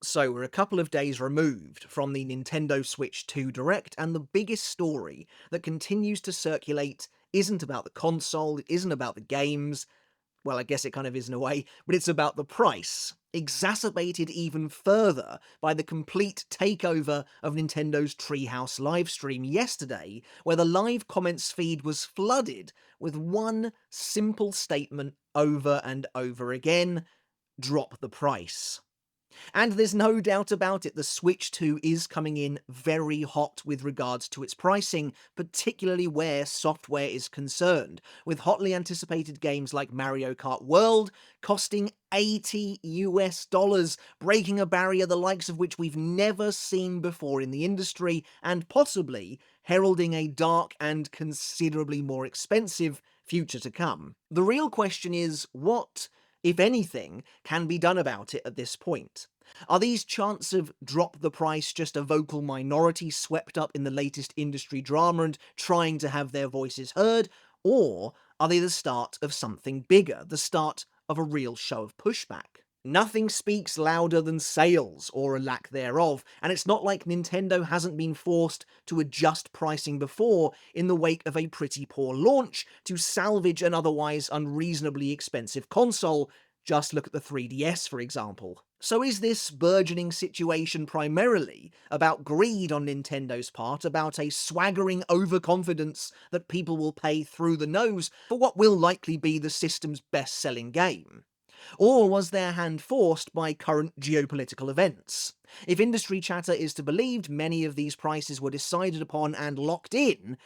So we're a couple of days removed from the Nintendo Switch 2 Direct, and the biggest story that continues to circulate isn't about the console, it isn't about the games, well, I guess it kind of is in a way, but it's about the price, exacerbated even further by the complete takeover of Nintendo's Treehouse livestream yesterday, where the live comments feed was flooded with one simple statement over and over again: drop the price. And there's no doubt about it, the Switch 2 is coming in very hot with regards to its pricing, particularly where software is concerned, with hotly anticipated games like Mario Kart World costing $80 US, breaking a barrier the likes of which we've never seen before in the industry, and possibly heralding a dark and considerably more expensive future to come. The real question is, what, if anything, can be done about it at this point? Are these chants of drop the price just a vocal minority swept up in the latest industry drama and trying to have their voices heard? Or are they the start of something bigger, the start of a real show of pushback? Nothing speaks louder than sales, or a lack thereof, and it's not like Nintendo hasn't been forced to adjust pricing before in the wake of a pretty poor launch to salvage an otherwise unreasonably expensive console. Just look at the 3DS, for example. So is this burgeoning situation primarily about greed on Nintendo's part, about a swaggering overconfidence that people will pay through the nose for what will likely be the system's best-selling game? Or was their hand forced by current geopolitical events? If industry chatter is to be believed, many of these prices were decided upon and locked in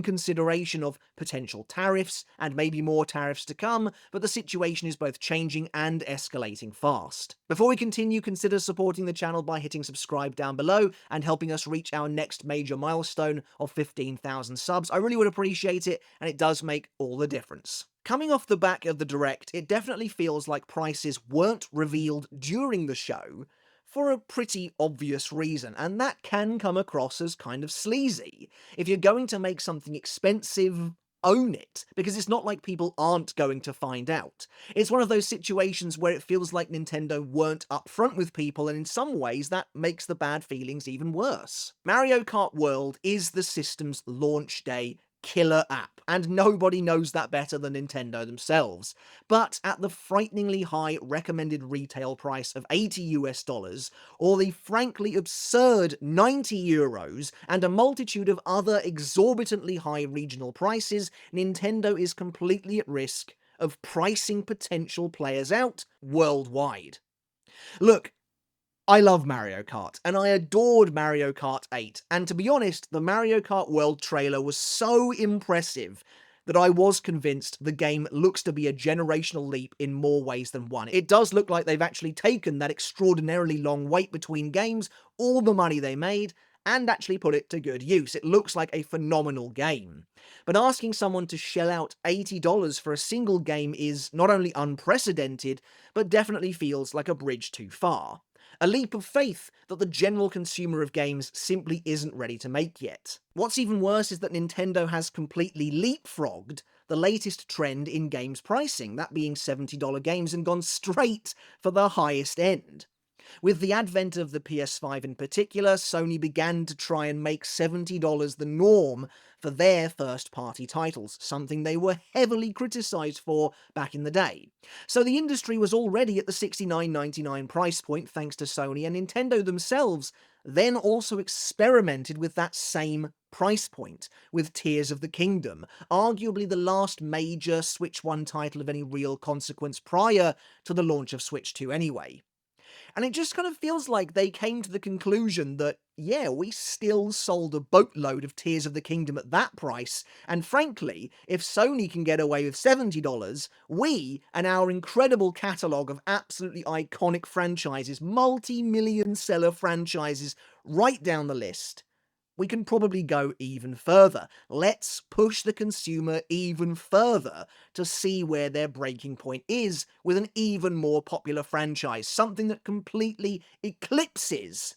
consideration of potential tariffs, and maybe more tariffs to come, but the situation is both changing and escalating fast. Before we continue, consider supporting the channel by hitting subscribe down below and helping us reach our next major milestone of 15,000 subs. I really would appreciate it, and it does make all the difference. Coming off the back of the Direct, it definitely feels like prices weren't revealed during the show for a pretty obvious reason, and that can come across as kind of sleazy. If you're going to make something expensive, own it, because it's not like people aren't going to find out. It's one of those situations where it feels like Nintendo weren't upfront with people, and in some ways that makes the bad feelings even worse. Mario Kart World is the system's launch day killer app, and nobody knows that better than Nintendo themselves. But at the frighteningly high recommended retail price of $80 US, or the frankly absurd €90, and a multitude of other exorbitantly high regional prices, Nintendo is completely at risk of pricing potential players out worldwide. Look, I love Mario Kart, and I adored Mario Kart 8, and to be honest, the Mario Kart World trailer was so impressive that I was convinced the game looks to be a generational leap in more ways than one. It does look like they've actually taken that extraordinarily long wait between games, all the money they made, and actually put it to good use. It looks like a phenomenal game. But asking someone to shell out $80 for a single game is not only unprecedented, but definitely feels like a bridge too far. A leap of faith that the general consumer of games simply isn't ready to make yet. What's even worse is that Nintendo has completely leapfrogged the latest trend in games pricing, that being $70 games, and gone straight for the highest end. With the advent of the PS5 in particular, Sony began to try and make $70 the norm for their first-party titles, something they were heavily criticised for back in the day. So the industry was already at the $69.99 price point thanks to Sony, and Nintendo themselves then also experimented with that same price point, with Tears of the Kingdom, arguably the last major Switch 1 title of any real consequence prior to the launch of Switch 2 anyway. And it just kind of feels like they came to the conclusion that, yeah, we still sold a boatload of Tears of the Kingdom at that price, and frankly, if Sony can get away with $70, we and our incredible catalogue of absolutely iconic franchises, multi-million seller franchises right down the list, we can probably go even further. Let's push the consumer even further to see where their breaking point is with an even more popular franchise, something that completely eclipses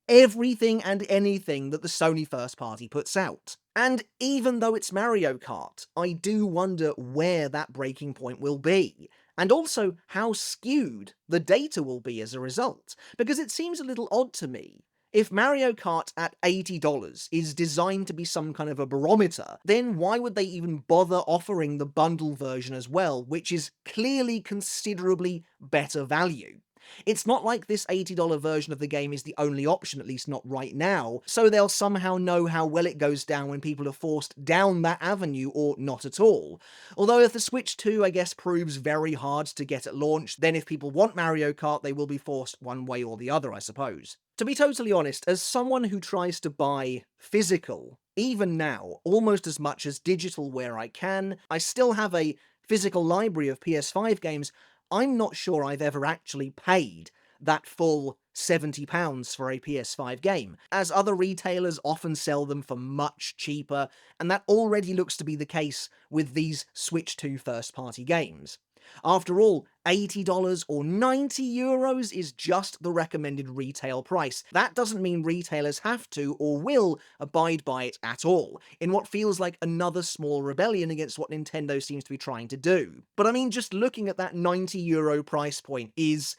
everything and anything that the Sony first party puts out. And even though it's Mario Kart, I do wonder where that breaking point will be. and also how skewed the data will be as a result. Because it seems a little odd to me. If Mario Kart at $80 is designed to be some kind of a barometer, then why would they even bother offering the bundle version as well, which is clearly considerably better value? It's not like this $80 version of the game is the only option, at least not right now, so they'll somehow know how well it goes down when people are forced down that avenue or not at all. Although if the Switch 2, I guess, proves very hard to get at launch, then if people want Mario Kart, they will be forced one way or the other, I suppose. To be totally honest, as someone who tries to buy physical, even now, almost as much as digital where I can, I still have a physical library of PS5 games. I'm not sure I've ever actually paid that full £70 for a PS5 game, as other retailers often sell them for much cheaper, and that already looks to be the case with these Switch 2 first-party games. After all, $80 or €90 is just the recommended retail price. That doesn't mean retailers have to or will abide by it at all, in what feels like another small rebellion against what Nintendo seems to be trying to do. But I mean, just looking at that €90 price point is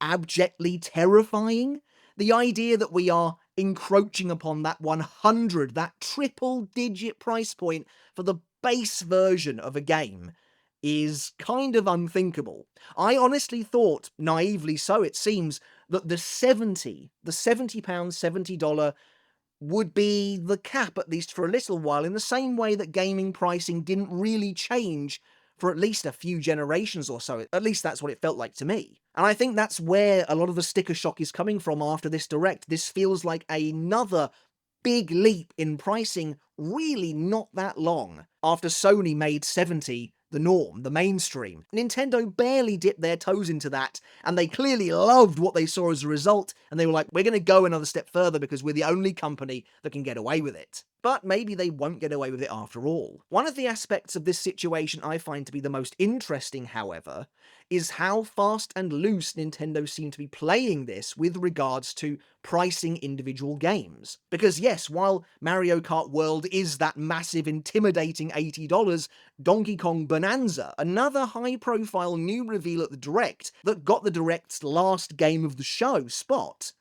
abjectly terrifying. The idea that we are encroaching upon that 100, that triple-digit price point for the base version of a game is kind of unthinkable. I honestly thought, naively so it seems, that the £70, $70 would be the cap, at least for a little while, in the same way that gaming pricing didn't really change for at least a few generations or so. At least that's what it felt like to me. And I think that's where a lot of the sticker shock is coming from after this direct. This feels like another big leap in pricing really not that long after Sony made 70 the norm, the mainstream. Nintendo barely dipped their toes into that, and they clearly loved what they saw as a result, and they were like, we're going to go another step further because we're the only company that can get away with it. But maybe they won't get away with it after all. One of the aspects of this situation I find to be the most interesting, however, is how fast and loose Nintendo seem to be playing this with regards to pricing individual games. Because yes, while Mario Kart World is that massive, intimidating $80, Donkey Kong Bonanza, another high-profile new reveal at the Direct that got the Direct's last game of the show spot,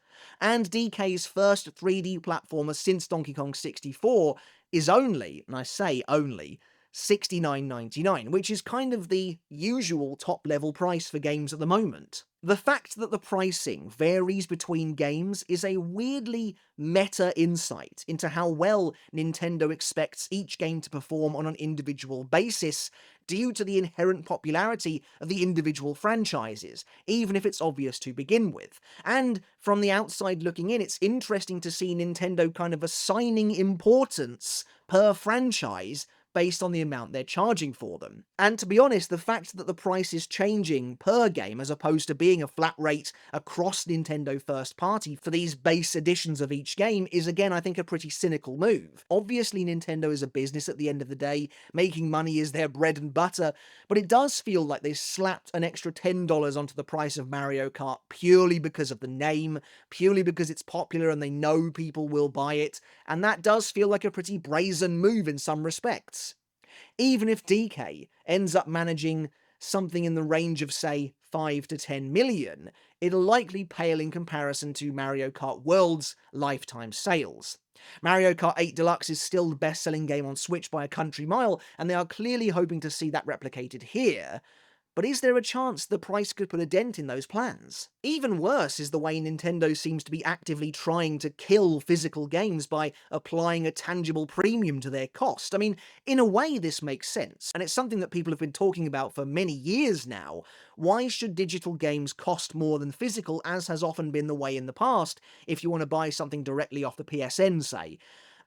and DK's first 3D platformer since Donkey Kong 64, is only, and I say only, $69.99, which is kind of the usual top-level price for games at the moment. The fact that the pricing varies between games is a weirdly meta insight into how well Nintendo expects each game to perform on an individual basis due to the inherent popularity of the individual franchises, even if it's obvious to begin with. And from the outside looking in, it's interesting to see Nintendo kind of assigning importance per franchise based on the amount they're charging for them. And to be honest, the fact that the price is changing per game as opposed to being a flat rate across Nintendo first party for these base editions of each game is again, I think, a pretty cynical move. Obviously, Nintendo is a business at the end of the day, making money is their bread and butter, but it does feel like they slapped an extra $10 onto the price of Mario Kart purely because of the name, purely because it's popular and they know people will buy it, and that does feel like a pretty brazen move in some respects. Even if DK ends up managing something in the range of, say, 5 to 10 million, it'll likely pale in comparison to Mario Kart World's lifetime sales. Mario Kart 8 Deluxe is still the best-selling game on Switch by a country mile, and they are clearly hoping to see that replicated here. But is there a chance the price could put a dent in those plans? Even worse is the way Nintendo seems to be actively trying to kill physical games by applying a tangible premium to their cost. I mean, in a way this makes sense, and it's something that people have been talking about for many years now. Why should digital games cost more than physical, as has often been the way in the past, if you want to buy something directly off the PSN, say?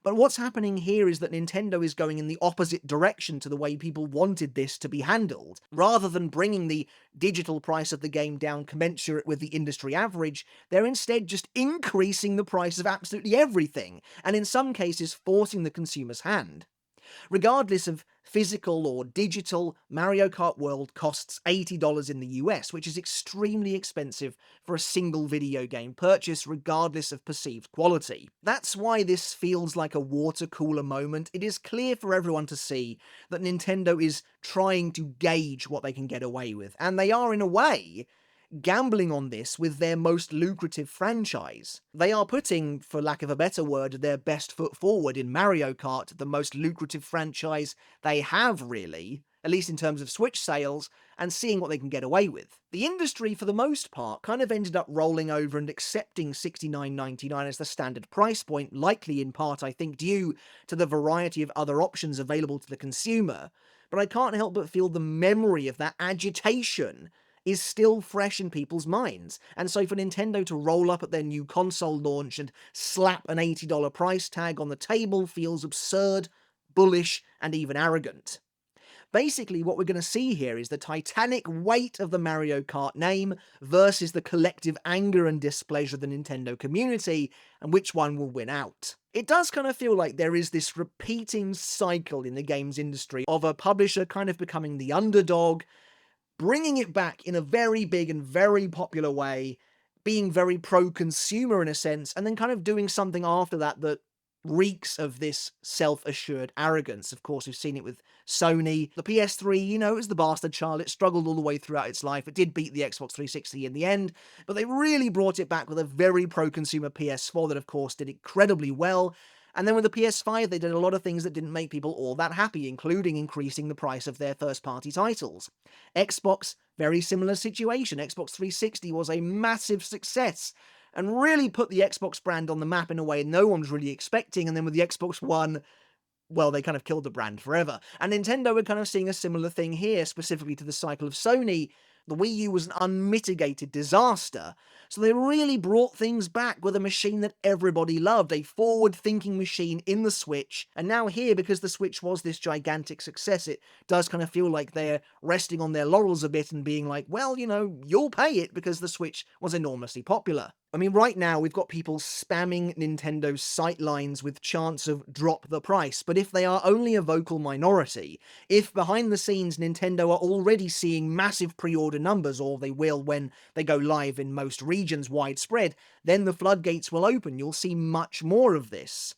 But what's happening here is that Nintendo is going in the opposite direction to the way people wanted this to be handled. Rather than bringing the digital price of the game down commensurate with the industry average, they're instead just increasing the price of absolutely everything, and in some cases forcing the consumer's hand. Regardless of physical or digital, Mario Kart World costs $80 in the US, which is extremely expensive for a single video game purchase, regardless of perceived quality. That's why this feels like a water cooler moment. It is clear for everyone to see that Nintendo is trying to gauge what they can get away with, and they are, in a way, gambling on this with their most lucrative franchise. They are putting, for lack of a better word, their best foot forward in Mario Kart, the most lucrative franchise they have, really, at least in terms of Switch sales, and seeing what they can get away with. The industry, for the most part, kind of ended up rolling over and accepting $69.99 as the standard price point, likely in part, I think, due to the variety of other options available to the consumer. But I can't help but feel the memory of that agitation is still fresh in people's minds. And so for Nintendo to roll up at their new console launch and slap an $80 price tag on the table feels absurd, bullish, and even arrogant. Basically, what we're going to see here is the titanic weight of the Mario Kart name versus the collective anger and displeasure of the Nintendo community, and which one will win out. It does kind of feel like there is this repeating cycle in the games industry of a publisher kind of becoming the underdog, bringing it back in a very big and very popular way, being very pro-consumer in a sense, and then kind of doing something after that that reeks of this self-assured arrogance. Of course, we've seen it with Sony. The PS3, you know, it was the bastard child. It struggled all the way throughout its life. It did beat the Xbox 360 in the end, but they really brought it back with a very pro-consumer PS4 that, of course, did incredibly well. And then with the PS5, they did a lot of things that didn't make people all that happy, including increasing the price of their first-party titles. Xbox, very similar situation. Xbox 360 was a massive success and really put the Xbox brand on the map in a way no one was really expecting, and then with the Xbox One, well, they kind of killed the brand forever. And Nintendo were kind of seeing a similar thing here, specifically to the cycle of Sony. The Wii U was an unmitigated disaster, so they really brought things back with a machine that everybody loved, a forward-thinking machine in the Switch, and now here, because the Switch was this gigantic success, it does kind of feel like they're resting on their laurels a bit and being like, well, you know, you'll pay it because the Switch was enormously popular. I mean, right now, we've got people spamming Nintendo's sightlines with chants of drop the price, but if they are only a vocal minority, if behind the scenes Nintendo are already seeing massive pre-order numbers, or they will when they go live in most regions widespread, then the floodgates will open. You'll see much more of this.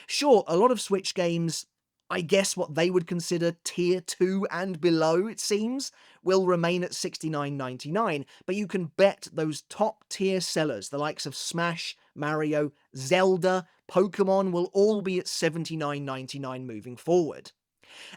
Sure, a lot of Switch games, I guess what they would consider tier 2 and below, it seems, will remain at $69.99, but you can bet those top tier sellers, the likes of Smash, Mario, Zelda, Pokemon, will all be at $79.99 moving forward.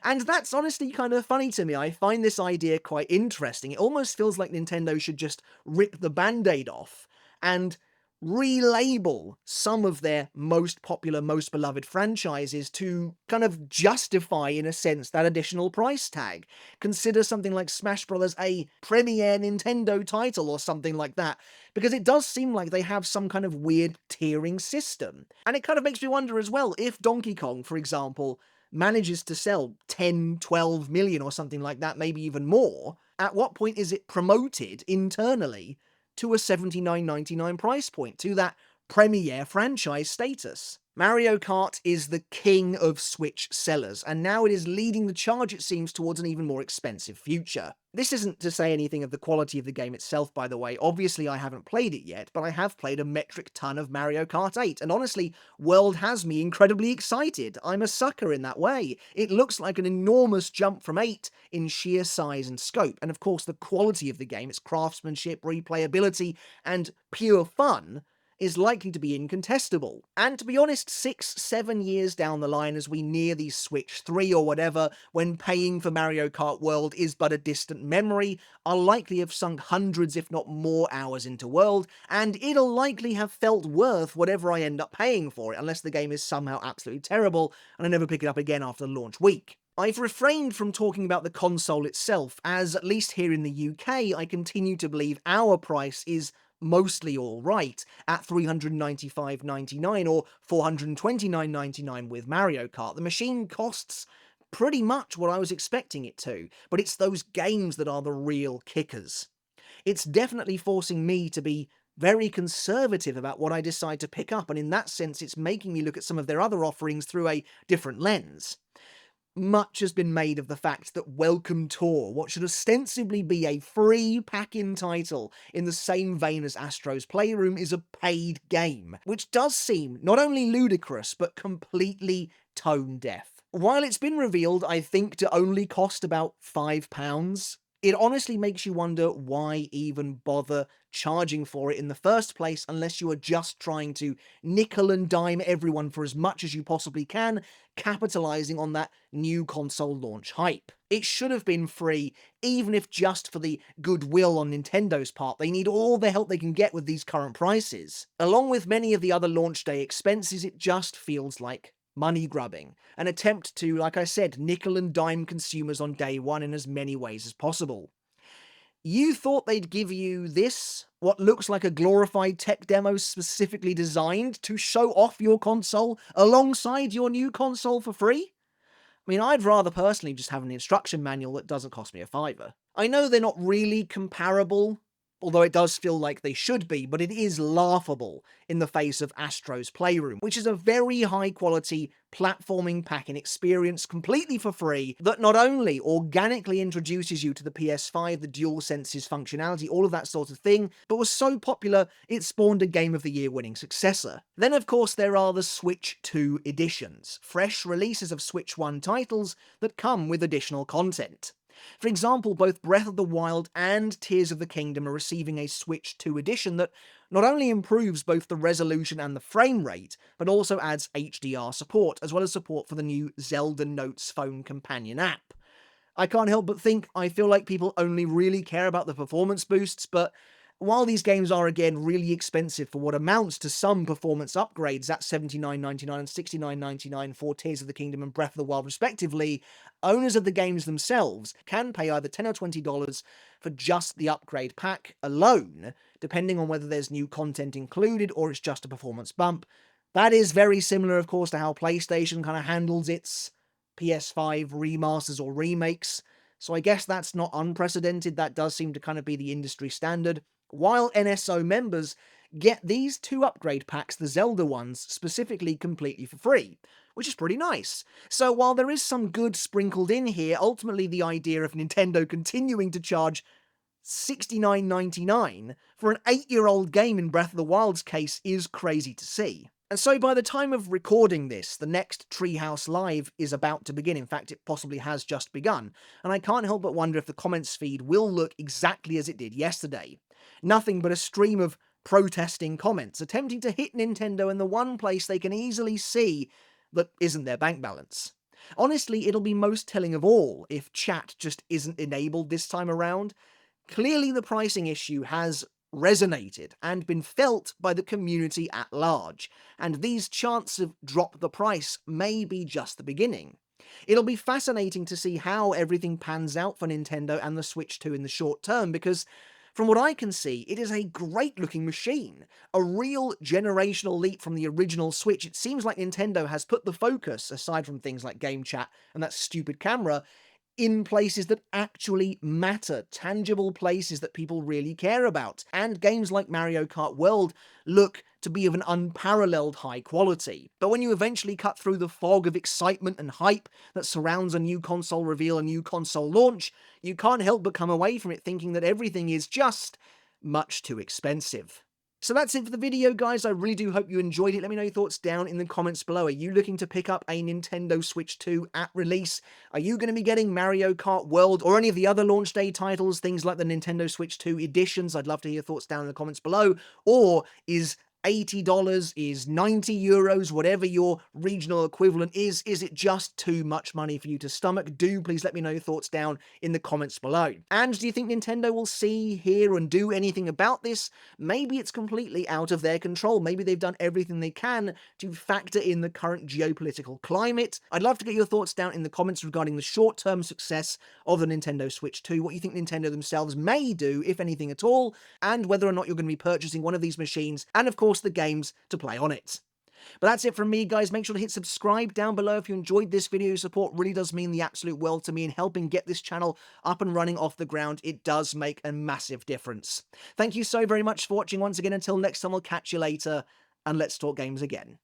And that's honestly kind of funny to me. I find this idea quite interesting. It almost feels like Nintendo should just rip the band-aid off and relabel some of their most popular, most beloved franchises to kind of justify, in a sense, that additional price tag. Consider something like Smash Bros. A premier Nintendo title or something like that, because it does seem like they have some kind of weird tiering system. And it kind of makes me wonder as well, if Donkey Kong, for example, manages to sell 10, 12 million or something like that, maybe even more, at what point is it promoted internally to a $79.99 price point, to that premier franchise status? Mario Kart is the king of Switch sellers, and now it is leading the charge, it seems, towards an even more expensive future. This isn't to say anything of the quality of the game itself, by the way. Obviously, I haven't played it yet, but I have played a metric ton of Mario Kart 8, and honestly, World has me incredibly excited. I'm a sucker in that way. It looks like an enormous jump from 8 in sheer size and scope, and of course the quality of the game, its craftsmanship, replayability, and pure fun, is likely to be incontestable. And to be honest, 6-7 years down the line, as we near the Switch 3 or whatever, when paying for Mario Kart World is but a distant memory, I'll likely have sunk hundreds if not more hours into World, and it'll likely have felt worth whatever I end up paying for it, unless the game is somehow absolutely terrible and I never pick it up again after the launch week. I've refrained from talking about the console itself, as at least here in the UK, I continue to believe our price is mostly alright at $395.99 or $429.99 with Mario Kart. The machine costs pretty much what I was expecting it to, but it's those games that are the real kickers. It's definitely forcing me to be very conservative about what I decide to pick up, and in that sense it's making me look at some of their other offerings through a different lens. Much has been made of the fact that Welcome Tour, what should ostensibly be a free pack-in title in the same vein as Astro's Playroom, is a paid game, which does seem not only ludicrous, but completely tone-deaf. While it's been revealed, I think, to only cost about £5, it honestly makes you wonder why even bother charging for it in the first place unless you are just trying to nickel and dime everyone for as much as you possibly can, capitalizing on that new console launch hype. It should have been free, even if just for the goodwill on Nintendo's part. They need all the help they can get with these current prices. Along with many of the other launch day expenses, it just feels like money grubbing, an attempt to, like I said, nickel and dime consumers on day one in as many ways as possible. You thought they'd give you this, what looks like a glorified tech demo specifically designed to show off your console alongside your new console for free? I mean, I'd rather personally just have an instruction manual that doesn't cost me a fiver. I know they're not really comparable, although it does feel like they should be, but it is laughable in the face of Astro's Playroom, which is a very high quality platforming pack-in experience completely for free that not only organically introduces you to the PS5, the DualSense's functionality, all of that sort of thing, but was so popular it spawned a Game of the Year winning successor. Then of course there are the Switch 2 editions, fresh releases of Switch 1 titles that come with additional content. For example, both Breath of the Wild and Tears of the Kingdom are receiving a Switch 2 edition that not only improves both the resolution and the frame rate, but also adds HDR support, as well as support for the new Zelda Notes phone companion app. I can't help but think I feel like people only really care about the performance boosts, but while these games are again really expensive for what amounts to some performance upgrades at $79.99 and $69.99 for Tears of the Kingdom and Breath of the Wild respectively, owners of the games themselves can pay either $10 or $20 for just the upgrade pack alone, depending on whether there's new content included or it's just a performance bump. That is very similar, of course, to how PlayStation kind of handles its PS5 remasters or remakes, so I guess that's not unprecedented. That does seem to kind of be the industry standard. While NSO members get these two upgrade packs, the Zelda ones, specifically completely for free, which is pretty nice. So while there is some good sprinkled in here, ultimately the idea of Nintendo continuing to charge $69.99 for an 8-year-old game in Breath of the Wild's case is crazy to see. And so by the time of recording this, the next Treehouse Live is about to begin. In fact, it possibly has just begun. And I can't help but wonder if the comments feed will look exactly as it did yesterday. Nothing but a stream of protesting comments, attempting to hit Nintendo in the one place they can easily see that isn't their bank balance. Honestly, it'll be most telling of all if chat just isn't enabled this time around. Clearly the pricing issue has resonated and been felt by the community at large, and these chants of drop the price may be just the beginning. It'll be fascinating to see how everything pans out for Nintendo and the Switch 2 in the short term, because from what I can see, it is a great looking machine. A real generational leap from the original Switch. It seems like Nintendo has put the focus, aside from things like game chat and that stupid camera, in places that actually matter, tangible places that people really care about. And games like Mario Kart World look to be of an unparalleled high quality. But when you eventually cut through the fog of excitement and hype that surrounds a new console reveal, a new console launch, you can't help but come away from it thinking that everything is just much too expensive. So that's it for the video, guys. I really do hope you enjoyed it. Let me know your thoughts down in the comments below. Are you looking to pick up a Nintendo Switch 2 at release? Are you going to be getting Mario Kart World or any of the other launch day titles, things like the Nintendo Switch 2 editions? I'd love to hear your thoughts down in the comments below. Or is $80, is €90, whatever your regional equivalent is it just too much money for you to stomach? Do please let me know your thoughts down in the comments below. And do you think Nintendo will see, hear, and do anything about this? Maybe it's completely out of their control. Maybe they've done everything they can to factor in the current geopolitical climate. I'd love to get your thoughts down in the comments regarding the short-term success of the Nintendo Switch 2, what you think Nintendo themselves may do, if anything at all, and whether or not you're going to be purchasing one of these machines, and of course the games to play on it. But that's it from me, guys. Make sure to hit subscribe down below if you enjoyed this video. Your support really does mean the absolute world to me in helping get this channel up and running off the ground. It does make a massive difference. Thank you so very much for watching once again. Until next time, I'll catch you later, and let's talk games again.